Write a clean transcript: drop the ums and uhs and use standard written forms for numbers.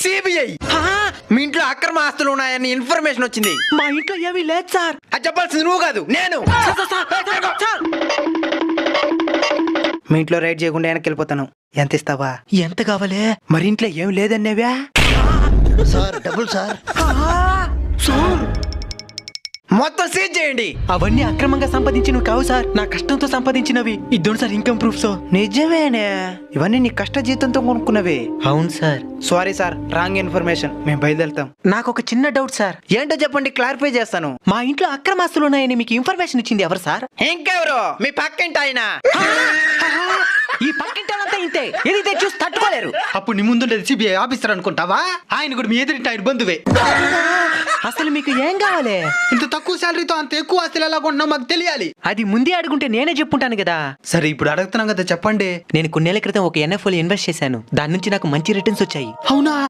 CBI. మీ ఇంట్లో అక్రమ ఆస్తులు ఉన్నాయని ఇన్ఫర్మేషన్ వచ్చింది. మా ఇంట్లో ఏమీ లేదు సార్. అది చెప్పాల్సింది నువ్వు కాదు, నేను. మీ ఇంట్లో రైడ్ చేయకుండా వెనక్కి వెళ్ళిపోతాను. ఎంత ఇస్తావా? ఎంత కావాలి? మరి ఇంట్లో ఏం లేదనేవా సార్? Double sir. మొత్తం సీజ్ చేయండి. అవన్నీ అక్రమంగా సంపాదించినవి కావు సార్, నా కష్టంతో సంపాదించినవి. ఇద్దరు సార్ ఇన్కమ్ ప్రూఫ్స్. నిజమేనే, ఇవన్నీ నీ కష్ట జీతంతో కొనుక్కున్నవే. అవును sir. Sorry sir, wrong information. మేము బయలుదేరుతాం. నాకు ఒక చిన్న డౌట్ సార్. ఏంటో చెప్పండి, క్లారిఫై చేస్తాను. మా ఇంట్లో అక్రమాస్తులు ఉన్నాయని మీకు ఇన్ఫర్మేషన్ ఇచ్చింది ఎవరు సార్? ఇంకెవరు? మీ పక్కింటి ఆయన. ఈ పక్కింటానంతా ఇంతే, ఏదైతే చూసి తట్టుకోలేరు. అప్పుడు నీ ముందుండేది సిబిఐ ఆఫీసర్ అనుకుంటావా? ఆయన కూడా మీ ఎదురింటి ఆయన బంధువే. అసలు మీకు ఏం కావాలి? ఇంత తక్కువ శాలరీతో అంత ఎక్కువ ఆస్తులు ఎలా కొంటున్నా మాకు తెలియాలి. అది ముందే అడుగుంటే నేనే చెప్పుంటాను కదా. సరే ఇప్పుడు అడుగుతున్నాం కదా, చెప్పండి. నేను కొన్నేళ్ల క్రితం ఒక NFOలో ఇన్వెస్ట్ చేశాను. దాని నుంచి నాకు మంచి రిటర్న్స్ వచ్చాయి. అవునా?